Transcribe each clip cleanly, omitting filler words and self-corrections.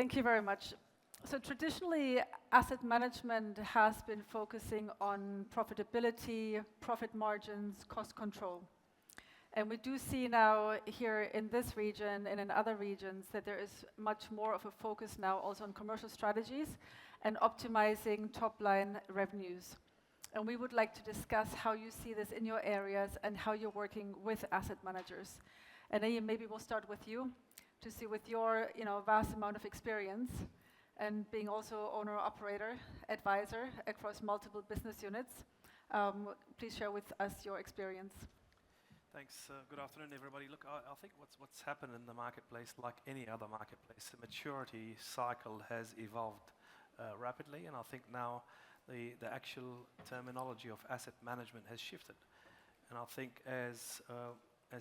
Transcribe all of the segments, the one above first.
Thank you very much. So traditionally, asset management has been focusing on profitability, profit margins, cost control. And we do see now here in this region and in other regions that there is much more of a focus now also on commercial strategies and optimizing top-line revenues. And we would like to discuss how you see this in your areas and how you're working with asset managers. And Naim, maybe we'll start with you to see with your vast amount of experience and being also owner-operator, advisor across multiple business units. Please share with us your experience. Thanks. Good afternoon, everybody. Look, I think what's happened in the marketplace, like any other marketplace, the maturity cycle has evolved rapidly, and I think now the actual terminology of asset management has shifted. And I think as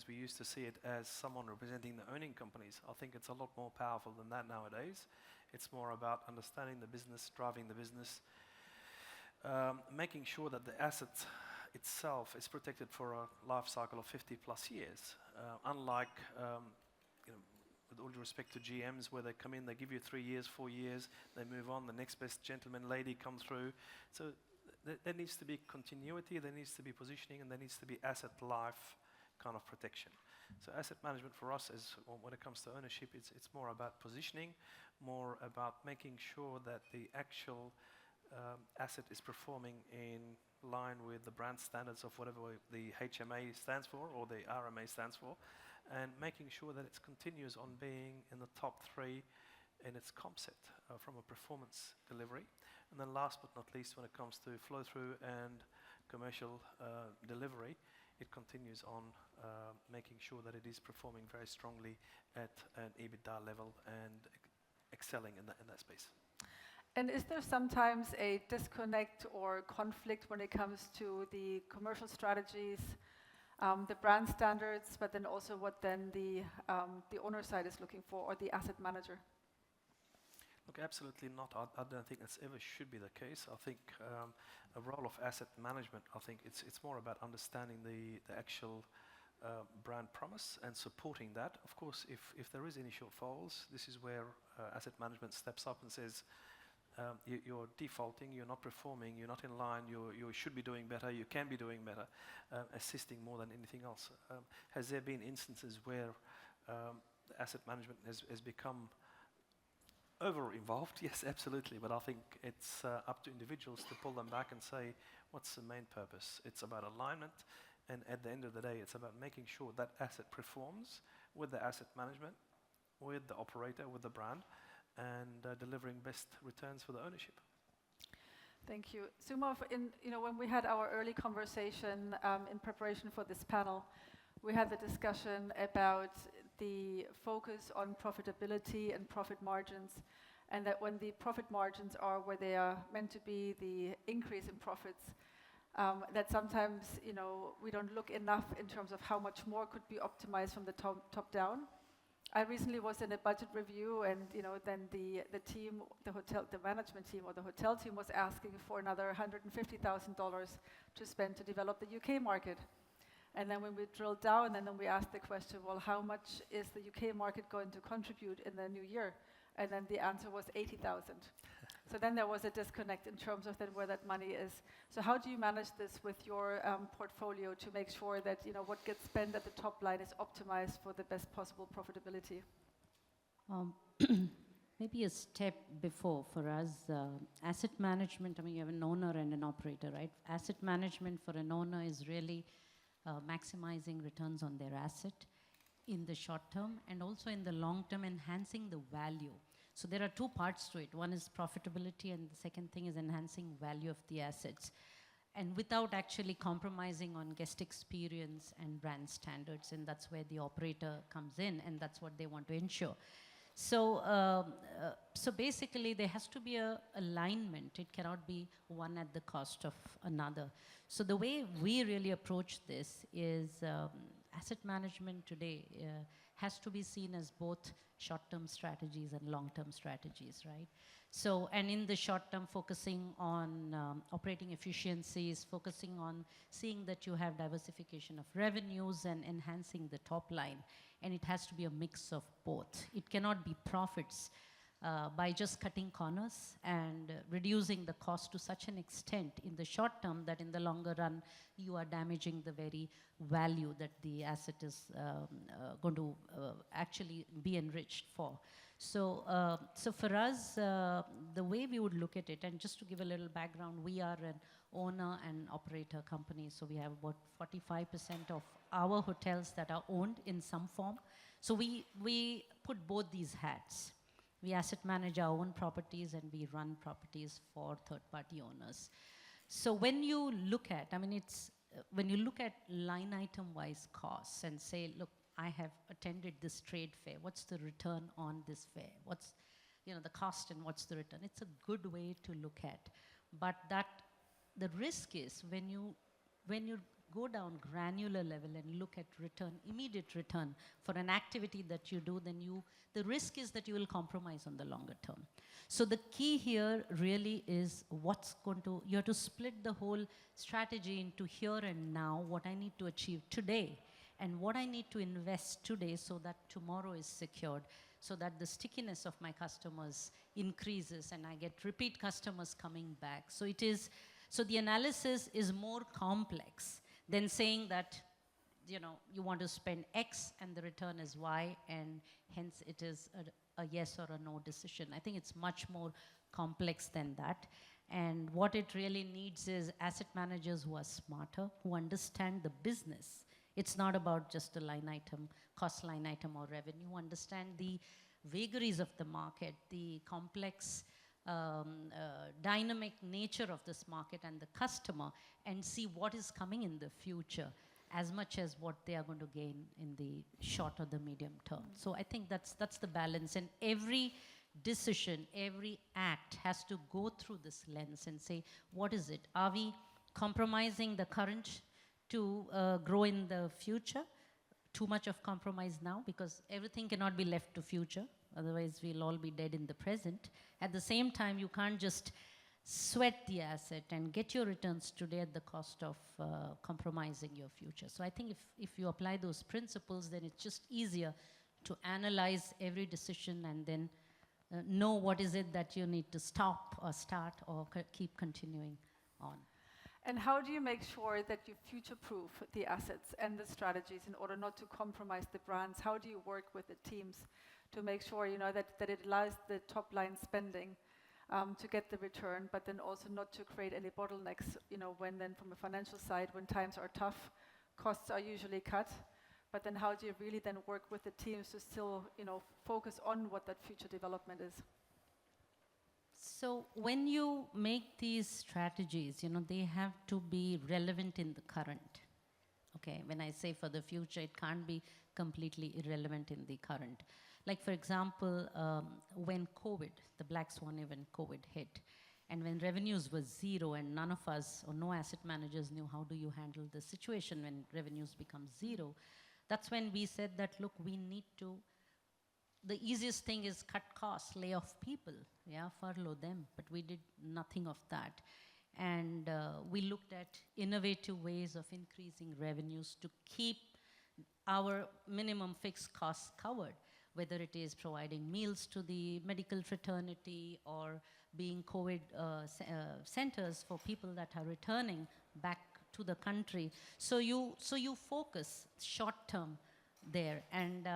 we used to see it as someone representing the owning companies, I think it's a lot more powerful than that nowadays. It's more about understanding the business, driving the business, making sure that the asset itself is protected for a life cycle of 50 plus years. Unlike, with all due respect to GMs, where they come in, they give you 3 years, 4 years, they move on, the next best gentleman lady comes through. So there needs to be continuity, there needs to be positioning, and there needs to be asset life kind of protection. So asset management for us is, when it comes to ownership, it's more about positioning, more about making sure that the actual asset is performing in line with the brand standards of whatever the HMA stands for or the RMA stands for, and making sure that it continues on being in the top 3 in its comp set from a performance delivery. And then last but not least, when it comes to flow through and commercial delivery, it continues on making sure that it is performing very strongly at an EBITDA level and excelling in that space. And is there sometimes a disconnect or conflict when it comes to the commercial strategies, the brand standards, but then also what then the owner side is looking for, or the asset manager? Look, absolutely not. I don't think that's ever should be the case. I think a role of asset management, I think it's more about understanding the actual brand promise and supporting that. Of course, if there is any shortfalls, this is where asset management steps up and says, you're defaulting, you're not performing, you're not in line, you should be doing better, you can be doing better, assisting more than anything else. Has there been instances where asset management has become over-involved? Yes, absolutely, but I think it's up to individuals to pull them back and say, what's the main purpose? It's about alignment, and at the end of the day, it's about making sure that asset performs with the asset management, with the operator, with the brand, and delivering best returns for the ownership. Thank you. Suma, when we had our early conversation in preparation for this panel, we had the discussion about the focus on profitability and profit margins, and that when the profit margins are where they are meant to be, the increase in profits, that sometimes we don't look enough in terms of how much more could be optimized from the top down. I recently was in a budget review, and then the management team or the hotel team was asking for another $150,000 to spend to develop the UK market. And then when we drilled down, and then we asked the question, well, how much is the UK market going to contribute in the new year? And then the answer was 80,000. So then there was a disconnect in terms of then where that money is. So how do you manage this with your portfolio to make sure that what gets spent at the top line is optimized for the best possible profitability? Maybe a step before for us, asset management, you have an owner and an operator, right? Asset management for an owner is really maximizing returns on their asset in the short term, and also in the long term, enhancing the value. So there are 2 parts to it. One is profitability, and the second thing is enhancing value of the assets, and without actually compromising on guest experience and brand standards. And that's where the operator comes in, and that's what they want to ensure. So, so basically, there has to be a alignment. It cannot be one at the cost of another. So the way we really approach this is asset management today has to be seen as both short-term strategies and long-term strategies, right? So, and in the short term, focusing on operating efficiencies, focusing on seeing that you have diversification of revenues and enhancing the top line. And it has to be a mix of both. It cannot be profits by just cutting corners and reducing the cost to such an extent in the short term that in the longer run you are damaging the very value that the asset is going to actually be enriched for. So, so for us, the way we would look at it, and just to give a little background, we are an owner and operator company, so we have about 45% of our hotels that are owned in some form. So we put both these hats. We asset manage our own properties and we run properties for third-party owners. So when you look at, I mean, it's, when you look at line item-wise costs and say, look, I have attended this trade fair, what's the return on this fair? What's, you know, the cost and what's the return? It's a good way to look at. But that, the risk is when you go down granular level and look at return, immediate return for an activity that you do, then the risk is that you will compromise on the longer term. So the key here really is you have to split the whole strategy into here and now, what I need to achieve today, and what I need to invest today so that tomorrow is secured, so that the stickiness of my customers increases and I get repeat customers coming back. So so the analysis is more complex than saying that, you know, you want to spend X and the return is Y, and hence it is a yes or a no decision. I think it's much more complex than that. And what it really needs is asset managers who are smarter, who understand the business. It's not about just a line item, cost line item or revenue, who understand the vagaries of the market, the complex dynamic nature of this market and the customer, and see what is coming in the future as much as what they are going to gain in the short or the medium term. So I think that's the balance, and every decision, every act has to go through this lens and say, what is it? Are we compromising the current to grow in the future? Too much of compromise now, because everything cannot be left to future. Otherwise, we'll all be dead in the present. At the same time, you can't just sweat the asset and get your returns today at the cost of compromising your future. So I think if you apply those principles, then it's just easier to analyze every decision and then know what is it that you need to stop or start or keep continuing on. And how do you make sure that you future-proof the assets and the strategies in order not to compromise the brands? How do you work with the teams to make sure, you know, that it allows the top-line spending to get the return, but then also not to create any bottlenecks, you know, when then from a financial side, when times are tough, costs are usually cut. But then how do you really then work with the teams to still, you know, focus on what that future development is? So when you make these strategies, you know, they have to be relevant in the current. Okay, when I say for the future, it can't be completely irrelevant in the current. Like, for example, when COVID, the black swan event, COVID hit, and when revenues were zero and none of us or no asset managers knew how do you handle the situation when revenues become zero, that's when we said that, look, we need to, the easiest thing is cut costs, lay off people, yeah, furlough them, but we did nothing of that. And we looked at innovative ways of increasing revenues to keep our minimum fixed costs covered, whether it is providing meals to the medical fraternity or being COVID centers for people that are returning back to the country. So you focus short term there, and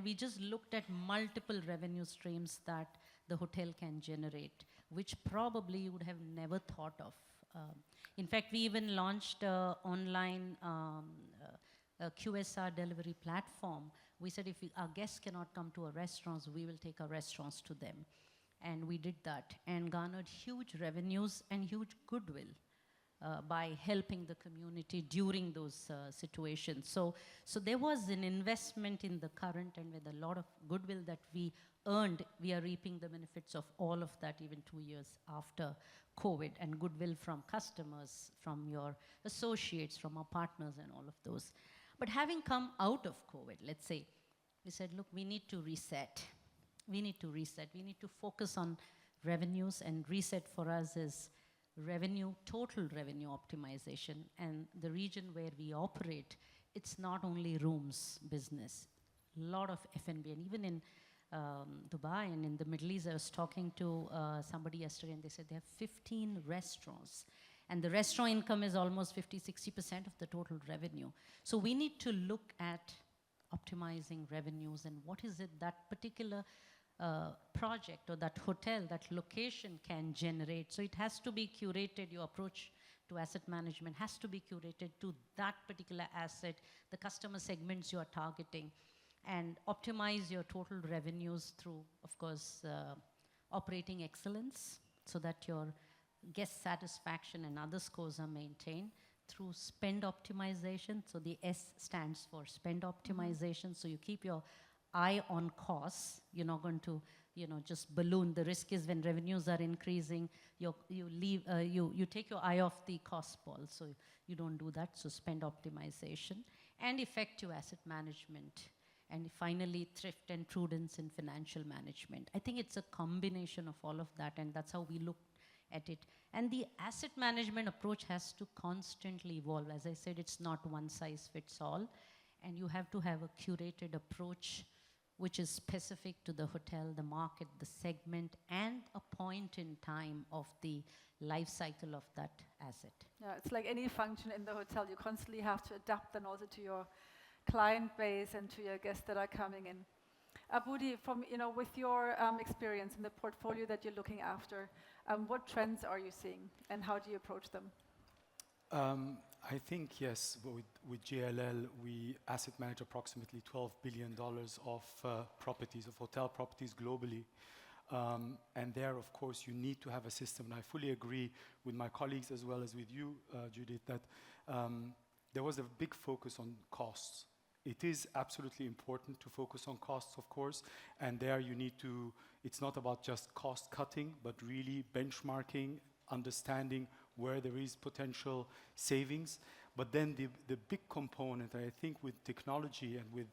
we just looked at multiple revenue streams that the hotel can generate, which probably you would have never thought of. In fact, we even launched online a QSR delivery platform. We said if our guests cannot come to our restaurants, we will take our restaurants to them. And we did that and garnered huge revenues and huge goodwill by helping the community during those situations. So there was an investment in the current, and with a lot of goodwill that we earned, we are reaping the benefits of all of that even 2 years after COVID, and goodwill from customers, from your associates, from our partners and all of those. But having come out of COVID, let's say, we said, look, we need to reset. We need to reset. We need to focus on revenues, and reset for us is revenue, total revenue optimization. And the region where we operate, it's not only rooms business, a lot of F&B, and even in Dubai and in the Middle East. I was talking to somebody yesterday and they said they have 15 restaurants. And the restaurant income is almost 50-60% of the total revenue. So we need to look at optimizing revenues and what is it that particular project or that hotel, that location can generate. So it has to be curated. Your approach to asset management has to be curated to that particular asset, the customer segments you are targeting, and optimize your total revenues through, of course, operating excellence so that your guest satisfaction and other scores are maintained through spend optimization. So the S stands for spend optimization. So you keep your eye on costs. You're not going to, just balloon. The risk is when revenues are increasing, you take your eye off the cost ball. So you don't do that. So spend optimization and effective asset management. And finally, thrift and prudence in financial management. I think it's a combination of all of that, and that's how we look at it. And the asset management approach has to constantly evolve. As I said, it's not one size fits all. And you have to have a curated approach which is specific to the hotel, the market, the segment, and a point in time of the life cycle of that asset. Yeah, it's like any function in the hotel. You constantly have to adapt then also to your client base and to your guests that are coming in. Aboudi, from with your experience in the portfolio that you're looking after, what trends are you seeing and how do you approach them? I think, yes, with JLL, we asset manage approximately $12 billion of properties, of hotel properties globally. And there, of course, you need to have a system. And I fully agree with my colleagues as well as with you, Judith, that there was a big focus on costs. It is absolutely important to focus on costs, of course, and there you need to, it's not about just cost cutting, but really benchmarking, understanding where there is potential savings. But then the big component, I think with technology and with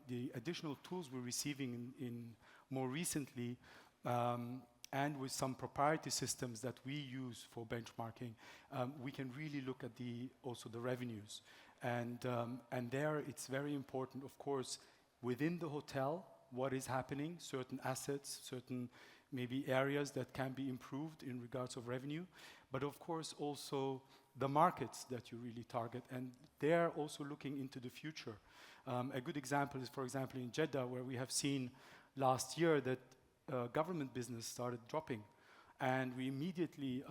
the additional tools we're receiving in more recently, and with some proprietary systems that we use for benchmarking, we can really look at also the revenues. And there it's very important, of course, within the hotel, what is happening, certain assets, certain maybe areas that can be improved in regards of revenue, but of course also the markets that you really target, and they're also looking into the future. A good example is, for example, in Jeddah, where we have seen last year that government business started dropping, and we immediately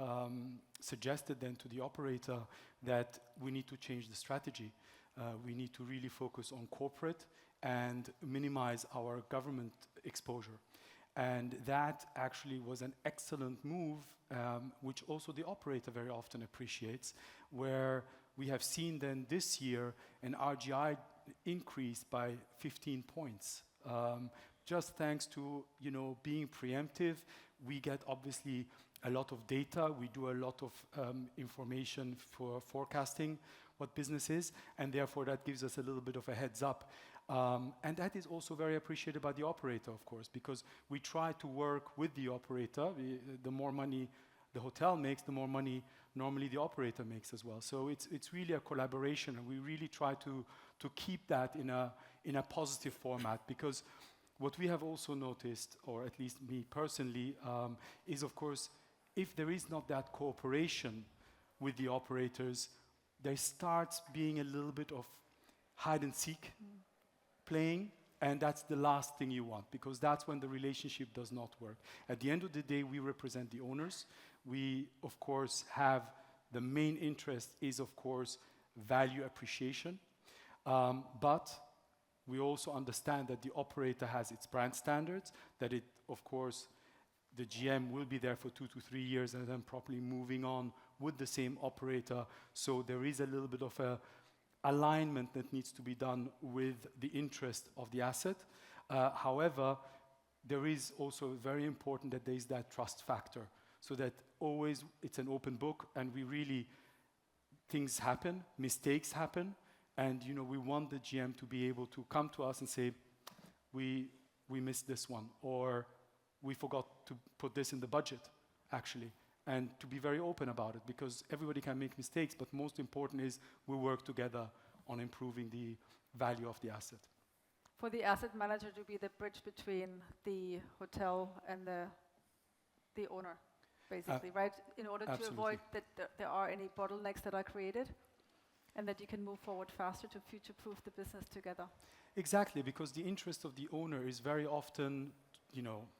suggested then to the operator that we need to change the strategy. We need to really focus on corporate and minimize our government exposure. And that actually was an excellent move, which also the operator very often appreciates, where we have seen then this year an RGI increase by 15 points. Just thanks to being preemptive. We get obviously a lot of data. We do a lot of information for forecasting what business is, and therefore that gives us a little bit of a heads up. And that is also very appreciated by the operator, of course, because we try to work with the operator. The more money the hotel makes, the more money normally the operator makes as well. So it's really a collaboration, and we really try to keep that in a positive format, because what we have also noticed, or at least me personally, is of course, if there is not that cooperation with the operators, there starts being a little bit of hide and seek playing, and that's the last thing you want, because that's when the relationship does not work. At the end of the day, we represent the owners. We, of course, have the main interest is, of course, value appreciation, but we also understand that the operator has its brand standards, that it, of course, the GM will be there for 2 to 3 years and then probably moving on with the same operator. So there is a little bit of a alignment that needs to be done with the interest of the asset. However, there is also very important that there is that trust factor, so that always it's an open book, and we really, things happen, mistakes happen, and we want the GM to be able to come to us and say, we missed this one, or we forgot to put this in the budget, actually, and to be very open about it, because everybody can make mistakes, but most important is we work together on improving the value of the asset. for the asset manager to be the bridge between the hotel and the owner, basically, right? In order to Absolutely. avoid that there are any bottlenecks that are created, and that you can move forward faster to future-proof the business together. Exactly, because the interest of the owner is very often,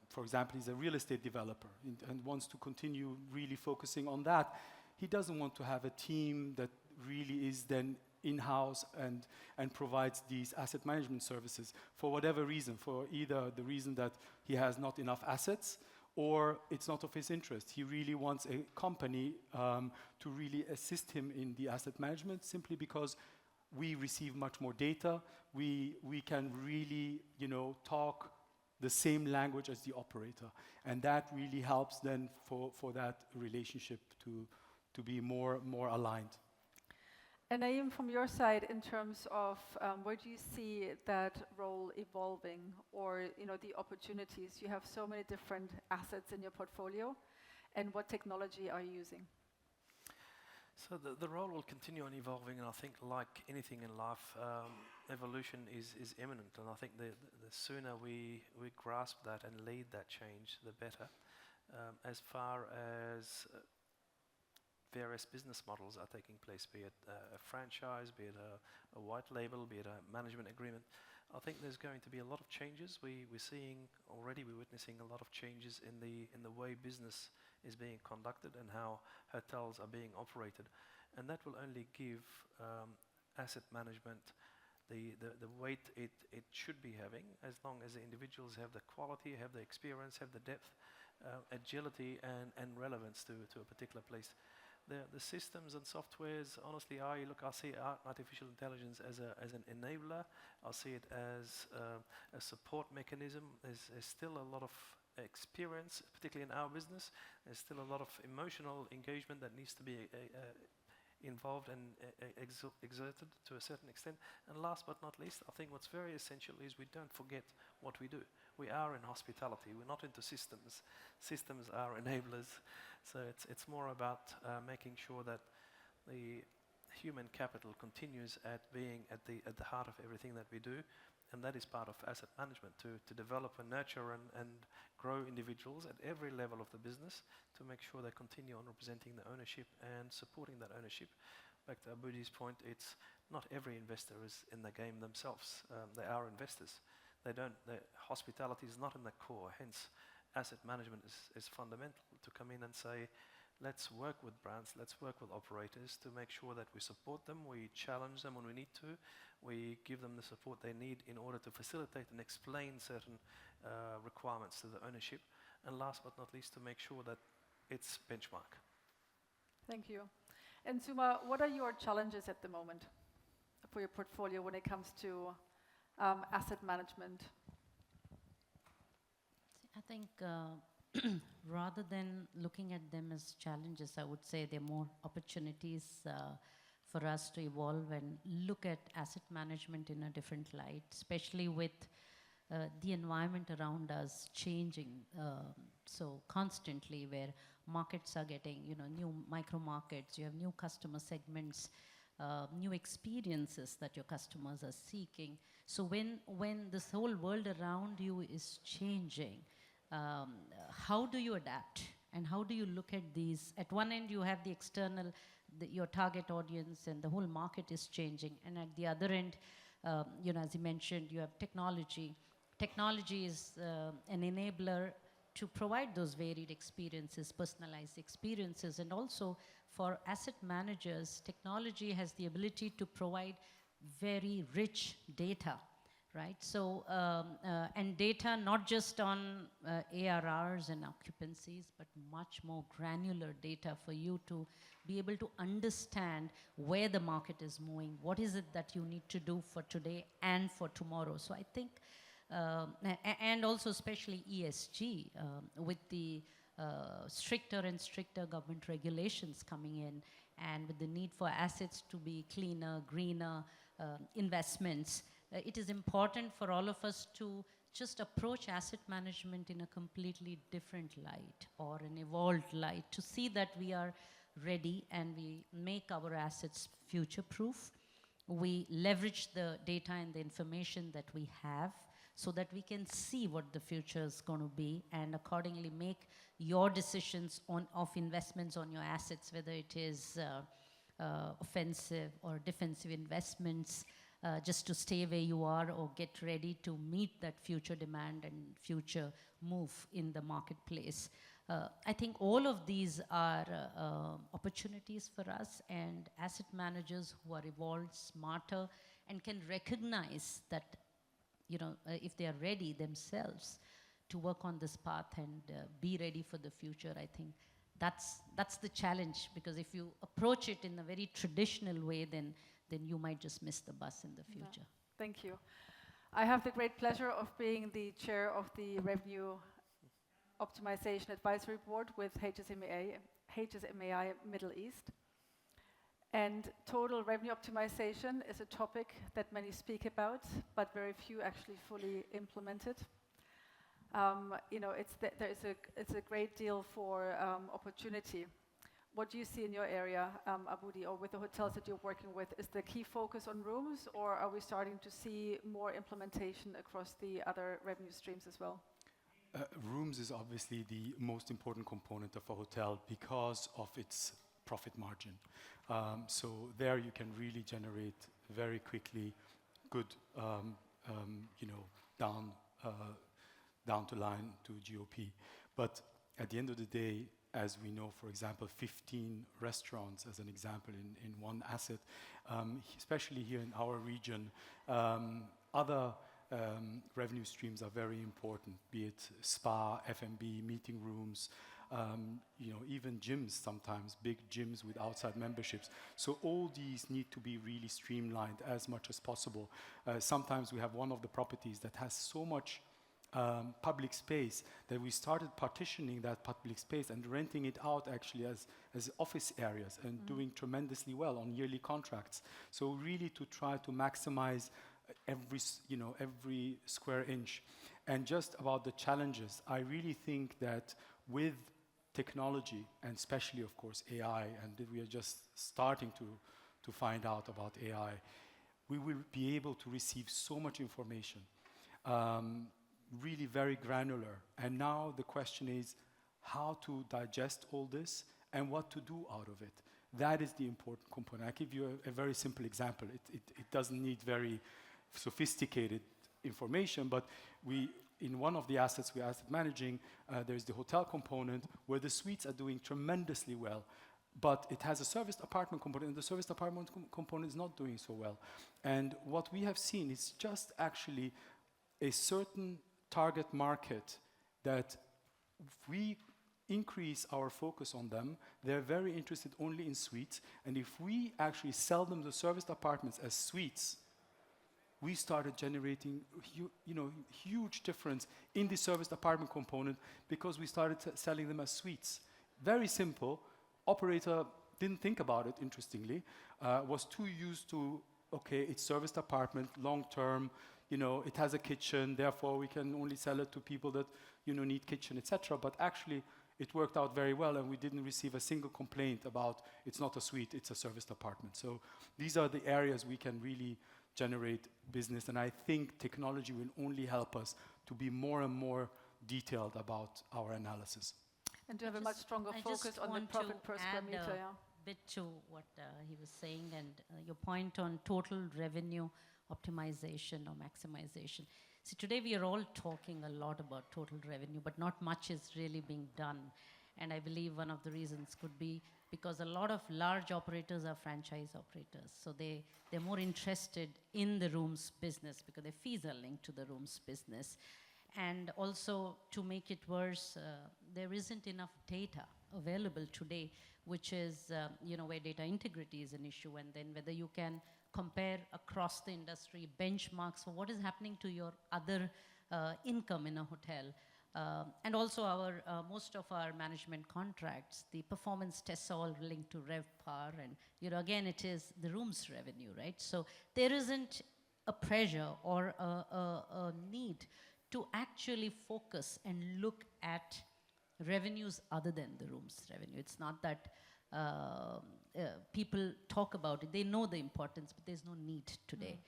for example, he's a real estate developer and wants to continue really focusing on that. He doesn't want to have a team that really is then in-house and provides these asset management services for whatever reason, for either the reason that he has not enough assets or it's not of his interest. He really wants a company to really assist him in the asset management simply because we receive much more data. We can really, talk the same language as the operator. And that really helps then for that relationship to be more aligned. And Naim, from your side, in terms of where do you see that role evolving, or the opportunities? You have so many different assets in your portfolio, and what technology are you using? So the role will continue on evolving, and I think like anything in life, evolution is imminent, and I think the sooner we grasp that and lead that change, the better. As far as various business models are taking place, be it a franchise, be it a white label, be it a management agreement, I think there's going to be a lot of changes. We're seeing already, we're witnessing a lot of changes in the way business is being conducted and how hotels are being operated, and that will only give asset management the weight it should be having, as long as the individuals have the quality, have the experience, have the depth, agility and relevance to a particular place. The systems and softwares, honestly, I see artificial intelligence as an enabler. I see it as a support mechanism. There's still a lot of experience, particularly in our business. There's still a lot of emotional engagement that needs to be involved and exerted to a certain extent. And last but not least, I think what's very essential is we don't forget what we do. We are in hospitality. We're not into systems. Systems are enablers. So it's more about making sure that the human capital continues at being at the heart of everything that we do, and that is part of asset management, to develop and nurture and grow individuals at every level of the business to make sure they continue on representing the ownership and supporting that ownership. Back to Aboudi's point, it's not every investor is in the game themselves. They are investors. Hospitality is not in the core, hence asset management is fundamental, to come in and say, let's work with brands, let's work with operators to make sure that we support them, we challenge them when we need to, we give them the support they need in order to facilitate and explain certain requirements to the ownership, and last but not least, to make sure that it's benchmark. Thank you. And Suma, what are your challenges at the moment for your portfolio when it comes to asset management? I think rather than looking at them as challenges, I would say they're more opportunities for us to evolve and look at asset management in a different light, especially with the environment around us changing so constantly, where markets are getting, new micro markets, you have new customer segments, new experiences that your customers are seeking. So when this whole world around you is changing, how do you adapt? And how do you look at these? At one end, you have the external, your target audience, and the whole market is changing. And at the other end, as you mentioned, you have technology. Technology is an enabler to provide those varied experiences, personalized experiences. And also, for asset managers, technology has the ability to provide very rich data, right? So, and data not just on ARRs and occupancies, but much more granular data for you to be able to understand where the market is moving, what is it that you need to do for today and for tomorrow. So I think, and also especially ESG, with the stricter and stricter government regulations coming in, and with the need for assets to be cleaner, greener investments, it is important for all of us to just approach asset management in a completely different light, or an evolved light, to see that we are ready and we make our assets future-proof, we leverage the data and the information that we have so that we can see what the future is going to be and accordingly make your decisions of investments on your assets, whether it is offensive or defensive investments, just to stay where you are or get ready to meet that future demand and future move in the marketplace. I think all of these are opportunities for us, and asset managers who are evolved, smarter, and can recognize that, if they are ready themselves to work on this path and be ready for the future, I think that's the challenge, because if you approach it in a very traditional way, then you might just miss the bus in the future. Yeah. Thank you. I have the great pleasure of being the chair of the Revenue Optimization Advisory Board with HSMAI Middle East. And total revenue optimization is a topic that many speak about, but very few actually fully implement it. It's a great deal for opportunity. What do you see in your area, Aboudi, or with the hotels that you're working with? Is the key focus on rooms, or are we starting to see more implementation across the other revenue streams as well? Rooms is obviously the most important component of a hotel because of its profit margin. So there you can really generate very quickly good, down to line to GOP. But at the end of the day, as we know, for example, 15 restaurants as an example in one asset, especially here in our region, other revenue streams are very important, be it spa, F&B, meeting rooms, even gyms sometimes, big gyms with outside memberships. So all these need to be really streamlined as much as possible. Sometimes we have one of the properties that has so much public space that we started partitioning that public space and renting it out actually as office areas and doing tremendously well on yearly contracts. So really to try to maximize every square inch. And just about the challenges, I really think that with technology, and especially of course AI, and we are just starting to find out about AI, we will be able to receive so much information, really very granular. And now the question is how to digest all this and what to do out of it. That is the important component. I'll give you a very simple example. It doesn't need very sophisticated information, but in one of the assets we are asset managing, there's the hotel component where the suites are doing tremendously well, but it has a serviced apartment component, and the serviced apartment component is not doing so well. And what we have seen is just actually a certain target market that if we increase our focus on them, they're very interested only in suites, and if we actually sell them the serviced apartments as suites, we started generating huge difference in the serviced apartment component because we started selling them as suites. Very simple. Operator didn't think about it, interestingly, was too used to, okay, it's serviced apartment, long term, it has a kitchen, therefore we can only sell it to people that need kitchen, etc. But actually it worked out very well, and we didn't receive a single complaint about it's not a suite, it's a serviced apartment. So these are the areas we can really generate business, and I think technology will only help us to be more and more detailed about our analysis. And to have a much stronger focus on the profit per square meter. Yeah. Bit to what he was saying, and your point on total revenue optimization or maximization. See, today we are all talking a lot about total revenue, but not much is really being done. And I believe one of the reasons could be because a lot of large operators are franchise operators. So they're more interested in the rooms business because their fees are linked to the rooms business. And also, to make it worse, there isn't enough data available today, which is, where data integrity is an issue, and then whether you can compare across the industry benchmarks for what is happening to your other income in a hotel. And also most of our management contracts, the performance tests are all linked to RevPAR, and again it is the rooms revenue, right? So there isn't a pressure or a need to actually focus and look at revenues other than the rooms revenue. It's not that people talk about it. They know the importance, but there's no need today.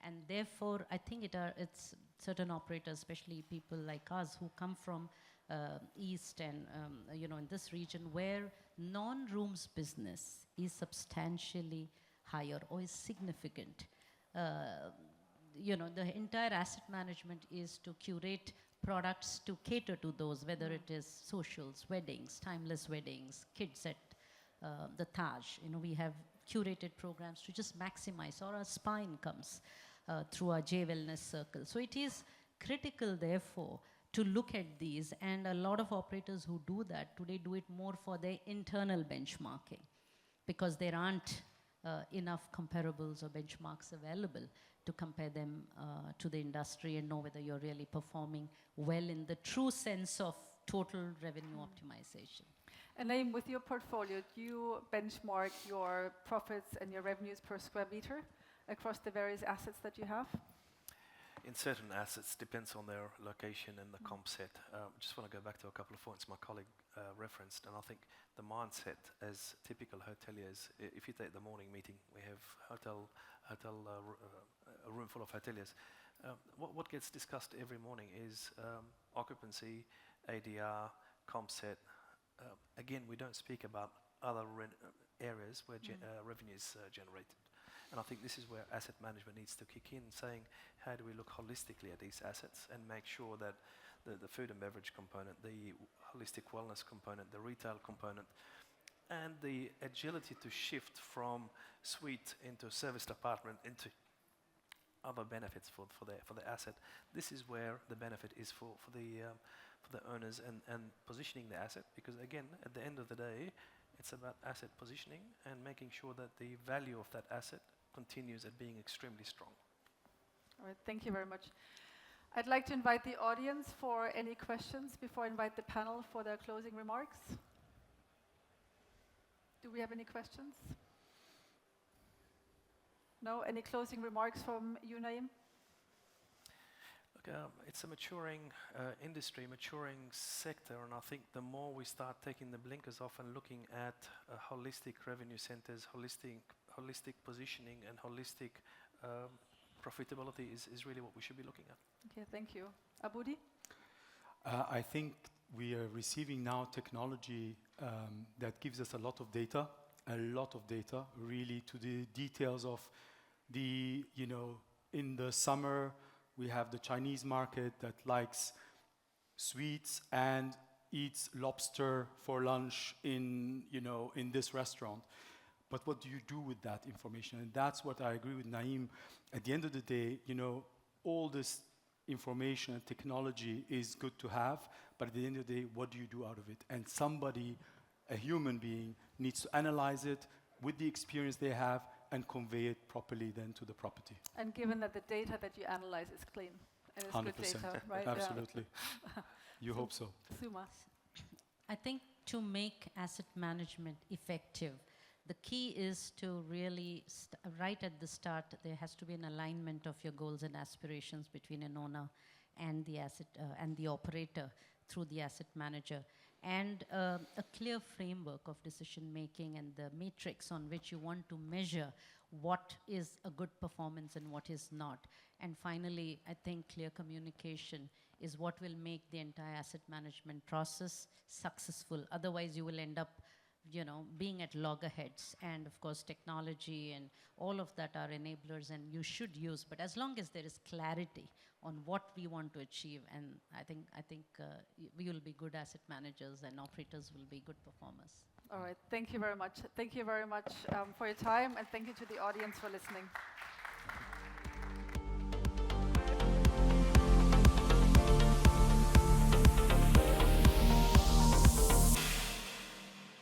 And therefore, I think it's certain operators, especially people like us who come from East and, in this region where non-rooms business is substantially higher or is significant. The entire asset management is to curate products to cater to those, whether it is socials, weddings, timeless weddings, kids at the Taj. We have curated programs to just maximize, or our spa incomes through our J Wellness Circle. So it is critical, therefore, to look at these, and a lot of operators who do that today do it more for their internal benchmarking, because there aren't enough comparables or benchmarks available to compare them to the industry and know whether you're really performing well in the true sense of total revenue optimization. And Naim, with your portfolio, do you benchmark your profits and your revenues per square meter across the various assets that you have? In certain assets, depends on their location and the comp set. Just want to go back to a couple of points my colleague referenced, and I think the mindset as typical hoteliers, if you take the morning meeting, we have a room full of hoteliers. What gets discussed every morning is occupancy, ADR, comp set. Again, we don't speak about other areas where revenue is generated. And I think this is where asset management needs to kick in, saying, how do we look holistically at these assets and make sure that the food and beverage component, the holistic wellness component, the retail component, and the agility to shift from suite into service department into other benefits for the asset. This is where the benefit is for the owners and positioning the asset, because again, at the end of the day, it's about asset positioning and making sure that the value of that asset continues at being extremely strong. All right, thank you very much. I'd like to invite the audience for any questions before I invite the panel for their closing remarks. Do we have any questions? No? Any closing remarks from you, Naim? Look, it's a maturing industry, maturing sector, and I think the more we start taking the blinkers off and looking at holistic revenue centers, holistic positioning, and holistic profitability is really what we should be looking at. Okay, thank you. Aboudi? I think we are receiving now technology that gives us a lot of data, really to the details of the, in the summer, we have the Chinese market that likes sweets and eats lobster for lunch in this restaurant. But what do you do with that information? And that's what I agree with Naim. At the end of the day, all this information and technology is good to have, but at the end of the day, what do you do out of it? And somebody, a human being, needs to analyze it with the experience they have and convey it properly then to the property. And given that the data that you analyze is clean and it's 100%. good data, right? Absolutely. You hope so. Suma? I think to make asset management effective, the key is to really, right at the start, there has to be an alignment of your goals and aspirations between an owner and the asset and the operator through the asset manager, and a clear framework of decision making and the matrix on which you want to measure what is a good performance and what is not. And finally, I think clear communication is what will make the entire asset management process successful. Otherwise, you will end up being at loggerheads, and of course technology and all of that are enablers and you should use, but as long as there is clarity on what we want to achieve, and I think we will be good asset managers and operators will be good performers. All right, thank you very much. Thank you very much for your time, and thank you to the audience for listening.